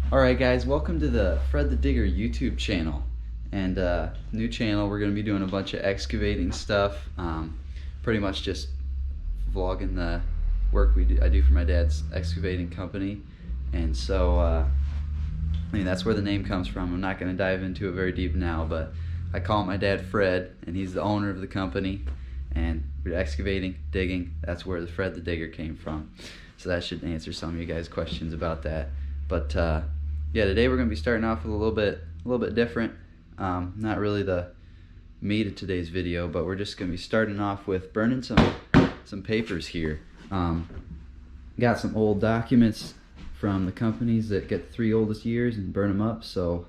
Alright guys, welcome to the Fred the Digger YouTube channel. And new channel, we're going to be doing a bunch of excavating stuff. Pretty much just vlogging the work I do for my dad's excavating company. And so, I mean, that's where the name comes from. I'm not going to dive into it very deep now, but I call my dad Fred, and he's the owner of the company. And we're excavating, digging, that's where the Fred the Digger came from. So that should answer some of you guys' questions about that. But yeah, today we're going to be starting off with a little bit different. Not really the meat of today's video, but we're just going to be starting off with burning some papers here. Got some old documents from the companies that get the 3 oldest years and burn them up. So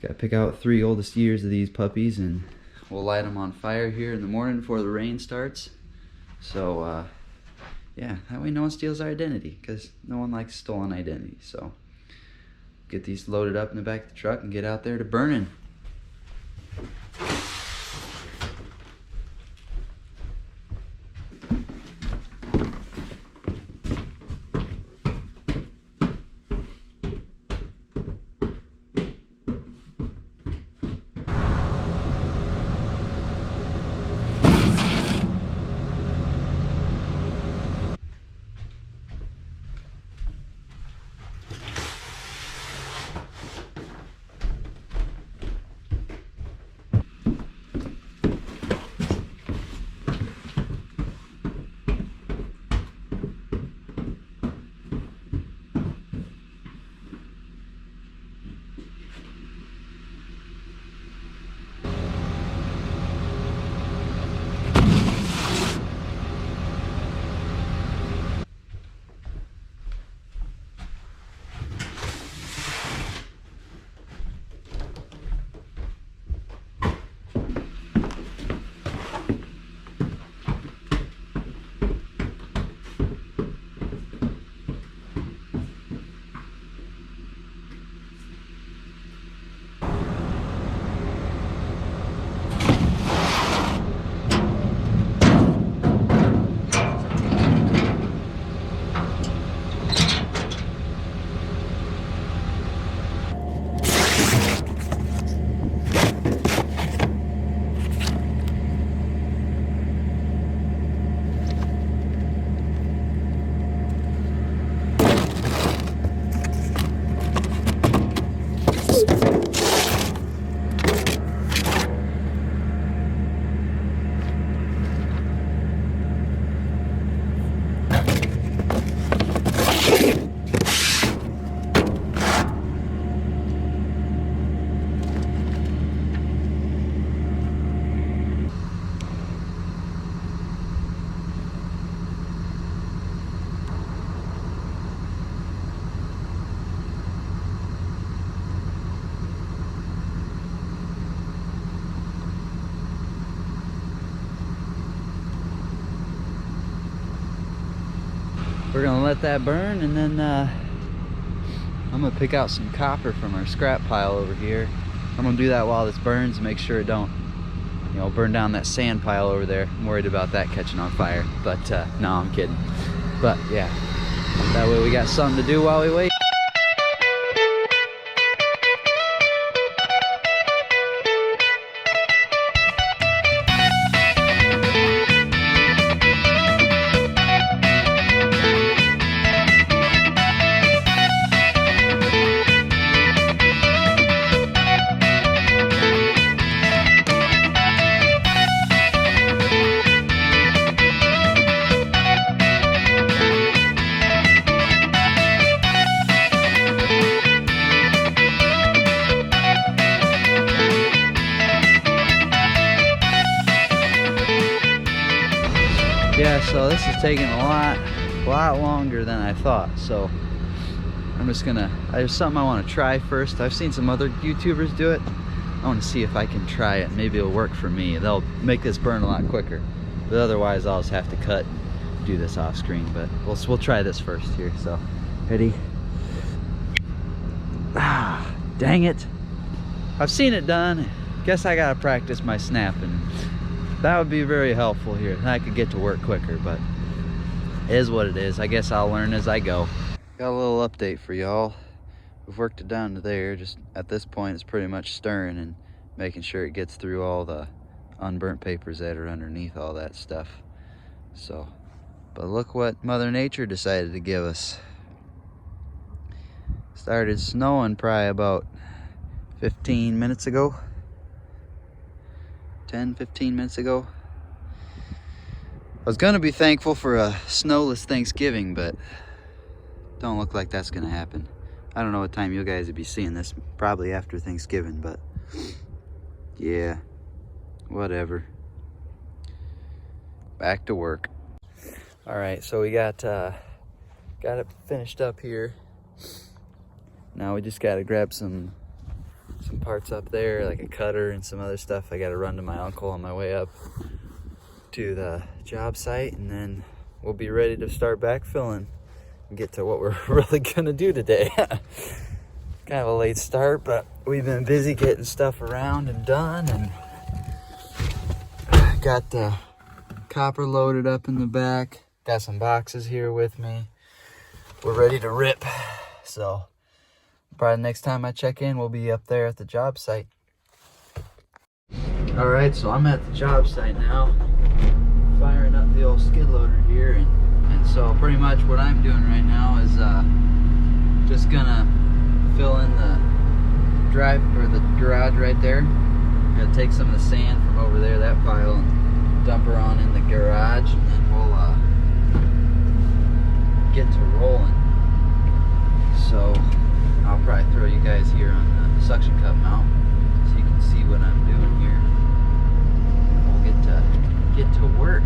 got to pick out 3 oldest years of these puppies, and we'll light them on fire here in the morning before the rain starts. So yeah, that way no one steals our identity, because no one likes stolen identity. So get these loaded up in the back of the truck and get out there to burning. We're gonna let that burn, and then I'm gonna pick out some copper from our scrap pile over here. I'm gonna do that while this burns, make sure it don't, you know, burn down that sand pile over there. I'm worried about that catching on fire, but no, I'm kidding. But yeah, that way we got something to do while we wait. Yeah, so this is taking a lot longer than I thought. So I'm just gonna, there's something I want to try first. I've seen some other YouTubers do it. I want to see if I can try it. Maybe it'll work for me. They'll make this burn a lot quicker. But otherwise, I'll just have to cut and do this off screen. But we'll try this first here. So, ready? Ah, dang it! I've seen it done. Guess I gotta practice my snapping. That would be very helpful here. I could get to work quicker, but it is what it is. I guess I'll learn as I go. Got a little update for y'all. we've worked it down to there. Just at this point, it's pretty much stirring and making sure it gets through all the unburnt papers that are underneath all that stuff. So, but look what Mother Nature decided to give us. Started snowing probably about 15 minutes ago. 10-15 minutes ago. I was gonna be thankful for a snowless Thanksgiving, but don't look like that's gonna happen. I don't know what time you guys would be seeing this, probably after Thanksgiving, but yeah, whatever. Back to work. All right, so we got it finished up here. Now we just gotta grab some parts up there, like a cutter and some other stuff. I gotta run to my uncle on my way up to the job site, and then we'll be ready to start backfilling and get to what we're really gonna do today. Kind of a late start, but we've been busy getting stuff around and done, and got the copper loaded up in the back. Got some boxes here with me. We're ready to rip. So probably next time I check in, we'll be up there at the job site. All right, so I'm at the job site now, firing up the old skid loader here, and so pretty much what I'm doing right now is just gonna fill in the drive or the garage right there. Gonna take some of the sand from over there, that pile, and dump her on in the garage, and then we'll get to rolling. So I'll probably throw you guys here on the suction cup mount so you can see what I'm doing here. And we'll get to work.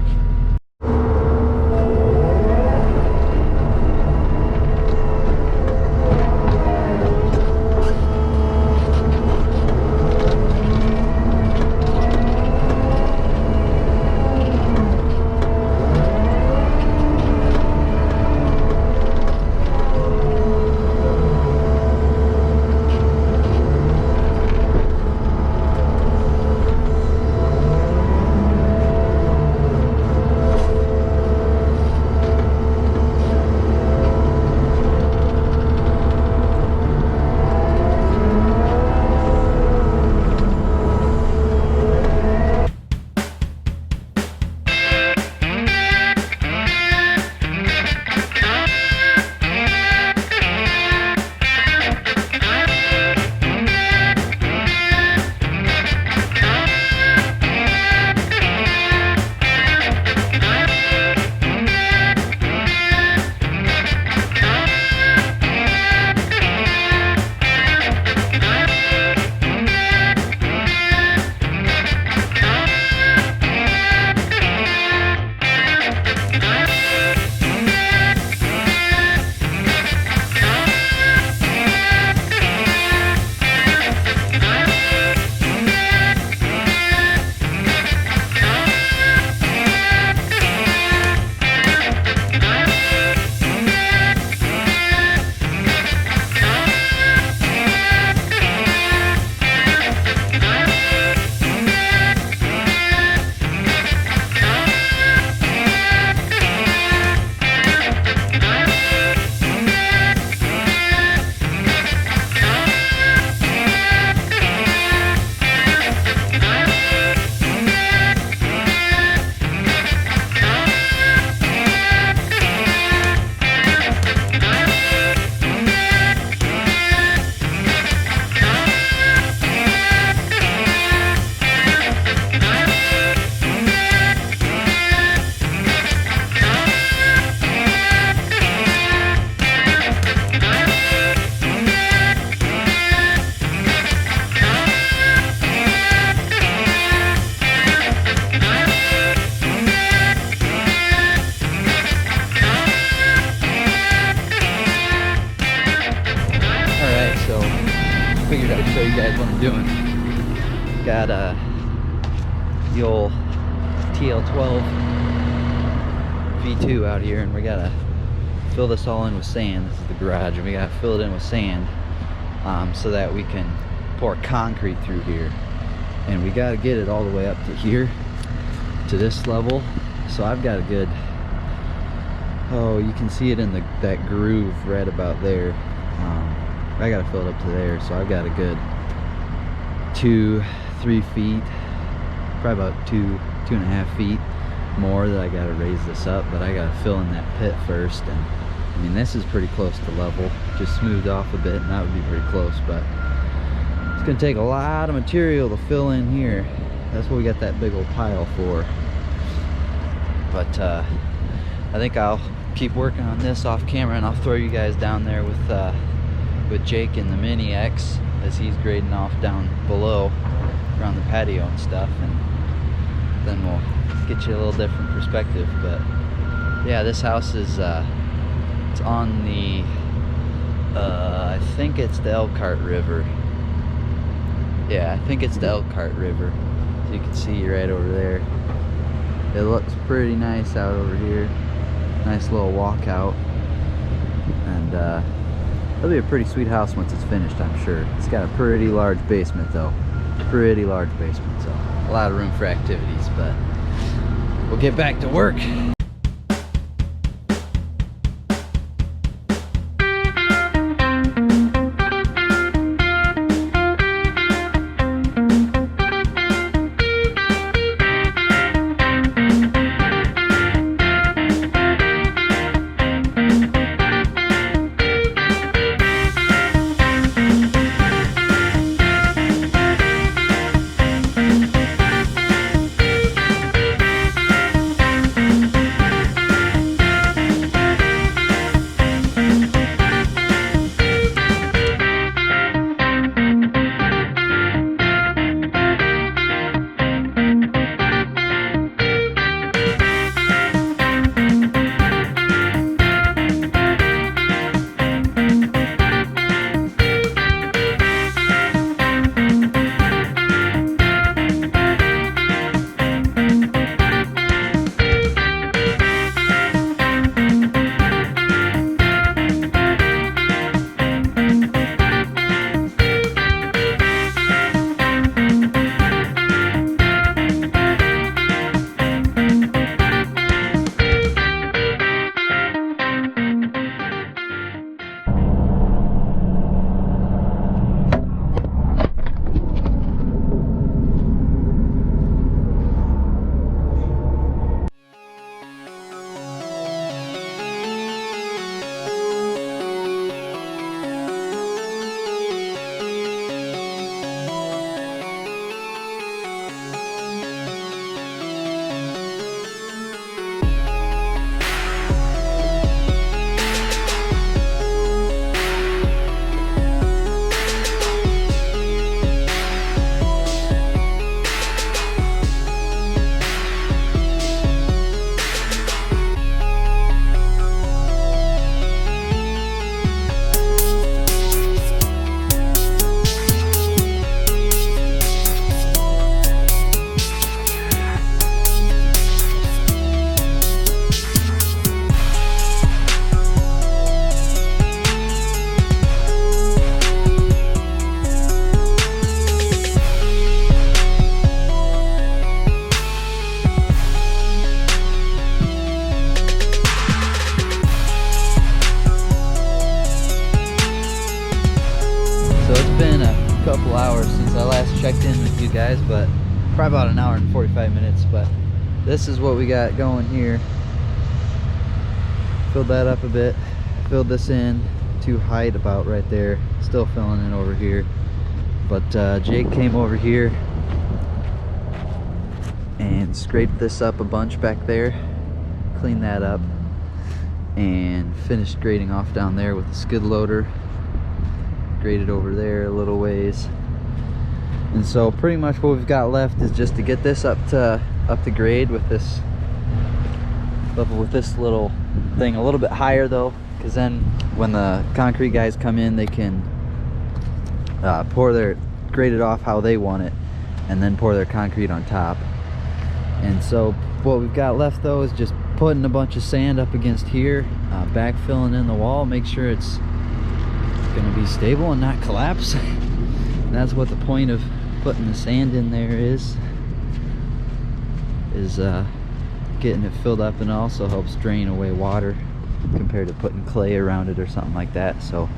Figured I'd show you guys what I'm doing. Got the old TL12 V2 out here, and we gotta fill this all in with sand. This is the garage, and we gotta fill it in with sand so that we can pour concrete through here. And we gotta get it all the way up to here, to this level. So I've got a good, oh, you can see it in that groove right about there. I gotta fill it up to there, so I've got a good 2-3 feet, probably about 2.5 feet more that I gotta raise this up, but I gotta fill in that pit first. And I mean, this is pretty close to level, just smoothed off a bit, and that would be pretty close, but it's gonna take a lot of material to fill in here. That's what we got that big old pile for. But I think I'll keep working on this off camera, and I'll throw you guys down there with Jake in the Mini X as he's grading off down below around the patio and stuff, and then we'll get you a little different perspective. But yeah, this house is it's on the I think it's the Elkhart River. Yeah, I think it's the Elkhart River. So you can see right over there. It looks pretty nice out over here. Nice little walkout. And it'll be a pretty sweet house once it's finished, I'm sure. It's got a pretty large basement though. Pretty large basement, so a lot of room for activities, but we'll get back to work. Couple hours since I last checked in with you guys, but probably about an hour and 45 minutes. But this is what we got going here. Filled that up a bit, filled this in to height about right there, still filling in over here. But Jake came over here and scraped this up a bunch back there, cleaned that up, and finished grading off down there with the skid loader. Graded over there a little ways, and so pretty much what we've got left is just to get this up to grade with this level, with this little thing a little bit higher though, because then when the concrete guys come in, they can grade it off how they want it, and then pour their concrete on top. And so what we've got left though is just putting a bunch of sand up against here, backfilling in the wall, make sure it's going to be stable and not collapse. And that's what the point of putting the sand in there is getting it filled up, and also helps drain away water compared to putting clay around it or something like that. So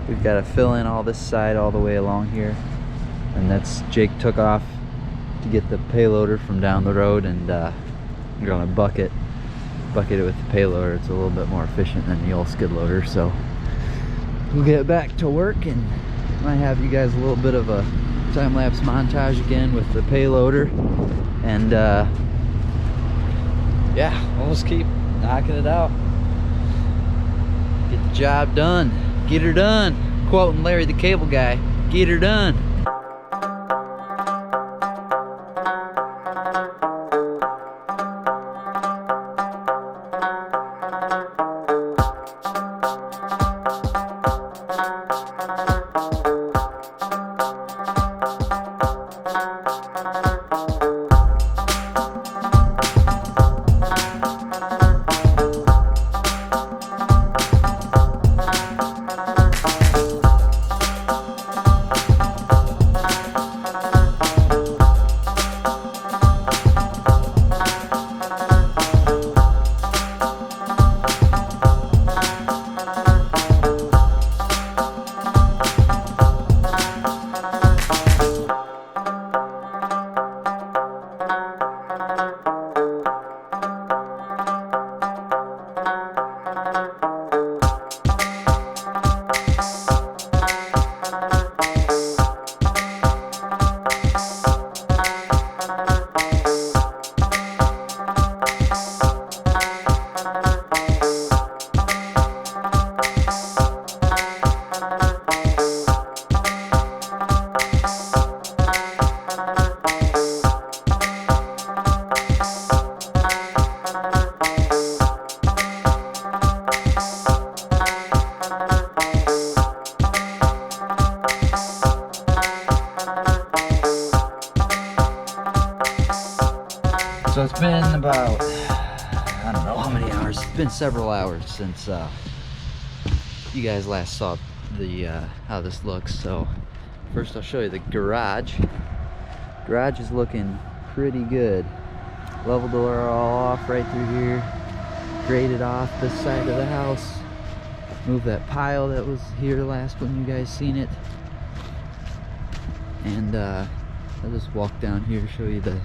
we've got to fill in all this side all the way along here, and that's Jake took off to get the payloader from down the road, and I'm gonna bucket it with the payloader. It's a little bit more efficient than the old skid loader. So we'll get back to work, and might have you guys a little bit of a time-lapse montage again with the payloader, and yeah, we'll just keep knocking it out, get the job done, get her done, quoting Larry the Cable Guy, get her done. So it's been about, I don't know how many hours. It's been several hours since you guys last saw the how this looks. So first I'll show you the garage. Garage is looking pretty good. Leveled door all off right through here. Graded off this side of the house. Moved that pile that was here last when you guys seen it. And I'll just walk down here, show you the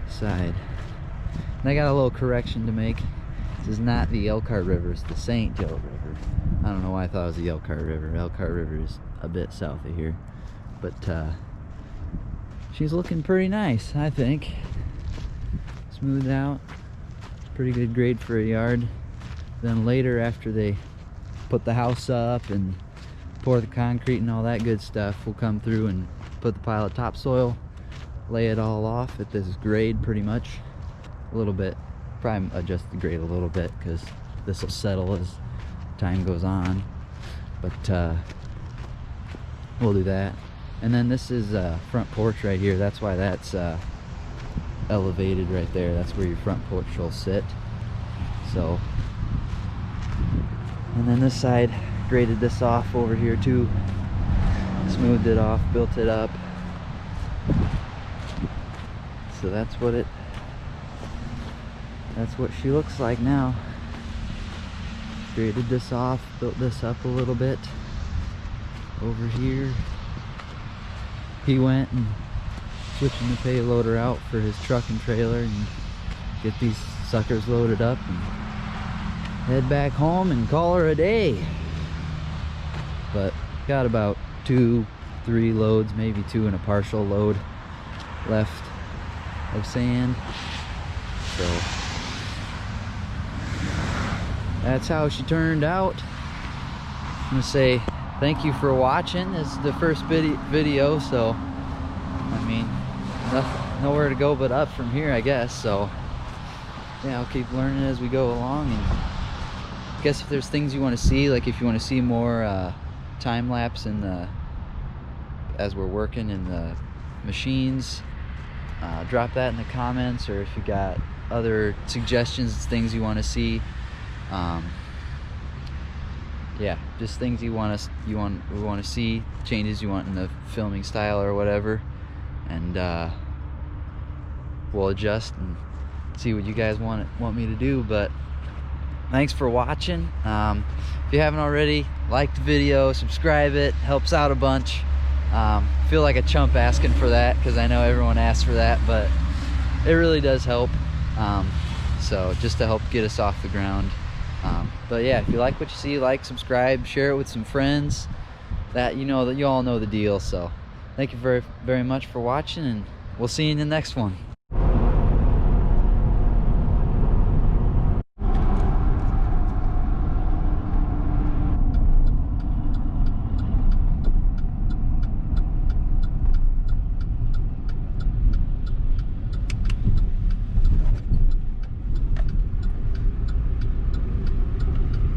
side. And I got a little correction to make. This is not the Elkhart River, it's the St. Joe River. I don't know why I thought it was the Elkhart River. Elkhart River is a bit south of here. But she's looking pretty nice, I think. Smoothed out. Pretty good grade for a yard. Then later, after they put the house up and pour the concrete and all that good stuff, we'll come through and put the pile of topsoil, lay it all off at this grade pretty much. A little bit, probably adjust the grade a little bit because this will settle as time goes on. But we'll do that. And then this is front porch right here. That's why that's elevated right there. That's where your front porch will sit. So, and then this side, graded this off over here too. Smoothed it off, built it up. So that's what she looks like now. Graded this off, built this up a little bit over here. He went and switching the payloader out for his truck and trailer and get these suckers loaded up and head back home and call her a day. But got about 2-3 loads, maybe 2 and a partial load left of sand. So that's how she turned out. I'm gonna say thank you for watching. This is the first video, so I mean, nowhere to go but up from here, I guess. So yeah, I'll keep learning as we go along, and I guess if there's things you want to see, like if you want to see more time lapse in the as we're working in the machines, drop that in the comments, or if you got other suggestions, things you want to see. Yeah, just things we want to see, changes you want in the filming style or whatever, and we'll adjust and see what you guys want me to do. But thanks for watching. If you haven't already, like the video, subscribe, it helps out a bunch. Feel like a chump asking for that because I know everyone asks for that, but it really does help. So just to help get us off the ground. But yeah, if you like what you see, like, subscribe, share it with some friends. That you all know the deal. So thank you very, very much for watching, and we'll see you in the next one.